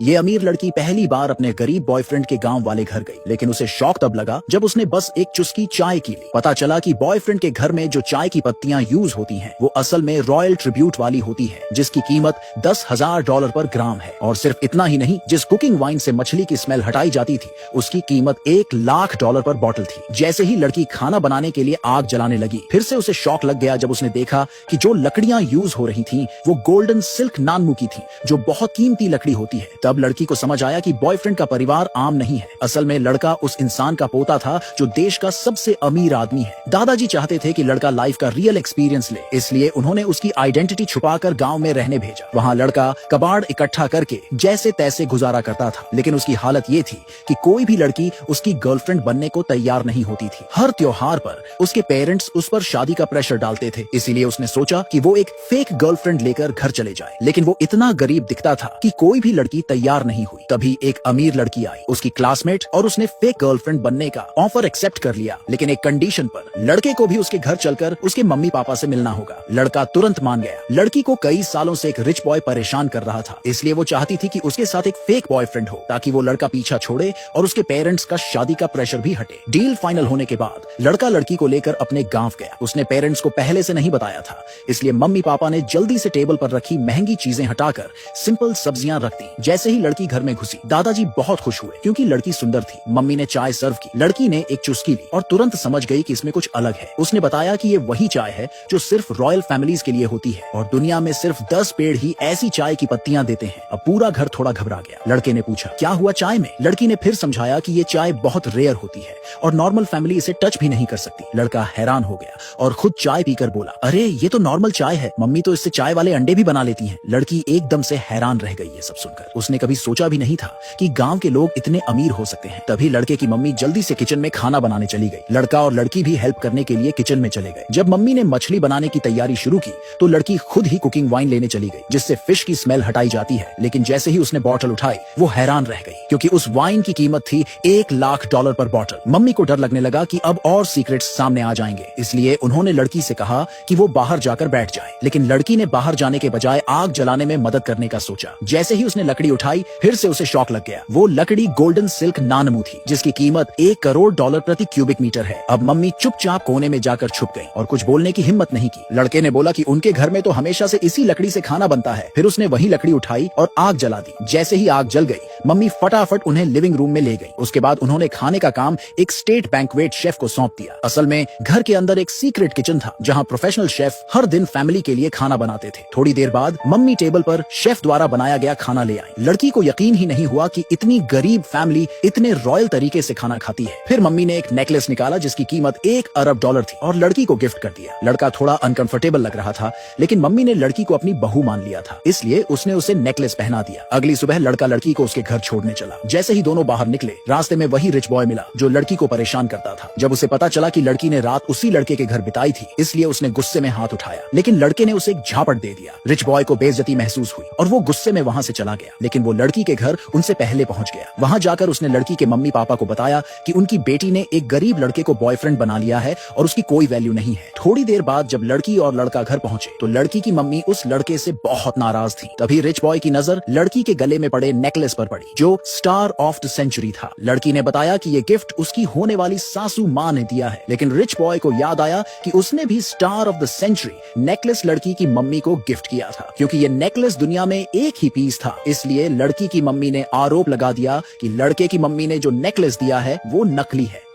ये अमीर लड़की पहली बार अपने गरीब बॉयफ्रेंड के गांव वाले घर गई, लेकिन उसे शौक तब लगा जब उसने बस एक चुस्की चाय की ली। पता चला कि बॉयफ्रेंड के घर में जो चाय की पत्तियां यूज होती हैं, वो असल में रॉयल ट्रिब्यूट वाली होती है, जिसकी कीमत $10,000 पर ग्राम है। और सिर्फ इतना ही नहीं, जिस कुकिंग वाइन से मछली की स्मेल हटाई जाती थी, उसकी कीमत $1,00,000 पर बॉटल थी। जैसे ही लड़की खाना बनाने के लिए आग जलाने लगी, फिर से उसे शौक लग गया जब उसने देखा कि जो लकड़ियां यूज हो रही थी वो गोल्डन सिल्क नानमू की थी, जो बहुत कीमती लकड़ी होती है। तब लड़की को समझ आया कि बॉयफ्रेंड का परिवार आम नहीं है, असल में लड़का उस इंसान का पोता था जो देश का सबसे अमीर आदमी है। दादाजी चाहते थे कि लड़का लाइफ का रियल एक्सपीरियंस ले, इसलिए उन्होंने उसकी आइडेंटिटी छुपाकर गांव में रहने भेजा। वहां लड़का कबाड़ इकट्ठा करके जैसे तैसे गुजारा करता था, लेकिन उसकी हालत ये थी कि कोई भी लड़की उसकी गर्लफ्रेंड बनने को तैयार नहीं होती थी। हर त्योहार पर उसके पेरेंट्स उस पर शादी का प्रेशर डालते थे, इसीलिए उसने सोचा कि वो एक फेक गर्लफ्रेंड लेकर घर चले जाए। लेकिन वो इतना गरीब दिखता था कि कोई भी लड़की तैयार नहीं हुई। तभी एक अमीर लड़की आई, उसकी क्लासमेट, और उसने फेक गर्लफ्रेंड बनने का ऑफर एक्सेप्ट कर लिया, लेकिन एक कंडीशन पर, लड़के को भी उसके घर चलकर उसके मम्मी पापा से मिलना होगा। लड़का तुरंत मान गया। लड़की को कई सालों से एक रिच बॉय परेशान कर रहा था, इसलिए वो चाहती थी कि उसके साथ एक फेक बॉयफ्रेंड हो, ताकि वो लड़का पीछा छोड़े और उसके पेरेंट्स का शादी का प्रेशर भी हटे। डील फाइनल होने के बाद लड़का लड़की को लेकर अपने गांव गया। उसने पेरेंट्स को पहले से नहीं बताया था, इसलिए मम्मी पापा ने जल्दी से टेबल पर रखी महंगी चीजें हटाकर सिंपल सब्जियां रख दी। जैसे ही लड़की घर में घुसी, दादाजी बहुत खुश हुए क्योंकि लड़की सुंदर थी। मम्मी ने चाय सर्व की, लड़की ने एक चुस्की ली और तुरंत समझ गई कि इसमें कुछ अलग है। उसने बताया कि ये वही चाय है जो सिर्फ रॉयल फैमिलीज के लिए होती है और दुनिया में सिर्फ 10 पेड़ ही ऐसी चाय की पत्तियां देते हैं। अब पूरा घर थोड़ा घबरा गया। लड़के ने पूछा, क्या हुआ चाय में? लड़की ने फिर समझाया कि ये चाय बहुत रेयर होती है और नॉर्मल फैमिली इसे टच भी नहीं कर सकती। लड़का हैरान हो गया और खुद चाय पीकर बोला, अरे ये तो नॉर्मल चाय है, मम्मी तो इससे चाय वाले अंडे भी बना लेती हैं। लड़की एकदम से हैरान रह गई ये सब सुनकर। उसने कभी सोचा भी नहीं था कि गांव के लोग इतने अमीर हो सकते हैं। तभी लड़के की मम्मी जल्दी से किचन में खाना बनाने चली गई। लड़का और लड़की भी हेल्प करने के लिए किचन में चले गए। जब मम्मी ने मछली बनाने की तैयारी शुरू की तो लड़की खुद ही कुकिंग वाइन लेने चली गई, जिससे फिश की स्मेल हटाई जाती है। लेकिन जैसे ही उसने बॉटल उठाई, वो हैरान रह गई क्योंकि उस वाइन की कीमत थी $1,00,000 पर बॉटल। मम्मी को डर लगने लगा कि अब और सीक्रेट्स सामने आ जाएंगे, इसलिए उन्होंने लड़की से कहा कि वो बाहर जाकर बैठ जाए। लेकिन लड़की ने बाहर जाने के बजाय आग जलाने में मदद करने का सोचा। जैसे ही उसने लकड़ी उठाई, फिर से उसे शौक लग गया। वो लकड़ी गोल्डन सिल्क नानमू थी, जिसकी कीमत $1 करोड़ प्रति क्यूबिक मीटर है। अब मम्मी चुपचाप कोने में जाकर छुप गई और कुछ बोलने की हिम्मत नहीं की। लड़के ने बोला कि उनके घर में तो हमेशा से इसी लकड़ी से खाना बनता है। फिर उसने वही लकड़ी उठाई और आग जला दी। जैसे ही आग जल गई, मम्मी फटाफट उन्हें लिविंग रूम में ले गई। उसके बाद उन्होंने खाने का काम एक स्टेट बैंक्वेट शेफ को सौंप दिया। असल में घर के अंदर एक सीक्रेट किचन था, जहां प्रोफेशनल शेफ हर दिन फैमिली के लिए खाना बनाते थे। थोड़ी देर बाद मम्मी टेबल पर शेफ द्वारा बनाया गया खाना ले आई। लड़की को यकीन ही नहीं हुआ कि इतनी गरीब फैमिली इतने रॉयल तरीके से खाना खाती है। फिर मम्मी ने एक नेकलेस निकाला जिसकी कीमत $1 अरब थी और लड़की को गिफ्ट कर दिया। लड़का थोड़ा अनकंफर्टेबल लग रहा था, लेकिन मम्मी ने लड़की को अपनी बहू मान लिया था, इसलिए उसने उसे नेकलेस पहना दिया। अगली सुबह लड़का लड़की को उसके घर छोड़ने चला। जैसे ही दोनों बाहर निकले, रास्ते में वही रिच बॉय मिला जो लड़की को परेशान करता था। जब उसे पता चला कि लड़की ने रात उसी लड़के के घर बिताई थी, इसलिए उसने गुस्से में हाथ उठाया, लेकिन लड़के ने उसे एक झापट दे दिया। रिच बॉय को बेइज्जती महसूस हुई और वो गुस्से में वहां से चला गया, लेकिन वो लड़की के घर उनसे पहले पहुंच गया। वहां जाकर उसने लड़की के मम्मी पापा को बताया कि उनकी बेटी ने एक गरीब लड़के को बॉयफ्रेंड बना लिया है और उसकी कोई वैल्यू नहीं है। थोड़ी देर बाद जब लड़की और लड़का घर पहुंचे तो लड़की की मम्मी उस लड़के से बहुत नाराज थी। तभी रिच बॉय की नजर लड़की के गले में पड़े नेकलेस पर पड़ी, जो स्टार ऑफ द सेंचुरी था। लड़की ने बताया कि ये गिफ्ट उसकी होने वाली सासू माँ ने दिया है, लेकिन रिच बॉय को याद आया कि उसने भी star of the century necklace लड़की की मम्मी को गिफ्ट किया था। क्योंकि ये नेकलेस दुनिया में एक ही पीस था, इसलिए लड़की की मम्मी ने आरोप लगा दिया कि लड़के की मम्मी ने जो नेकलेस दिया है वो नकली है।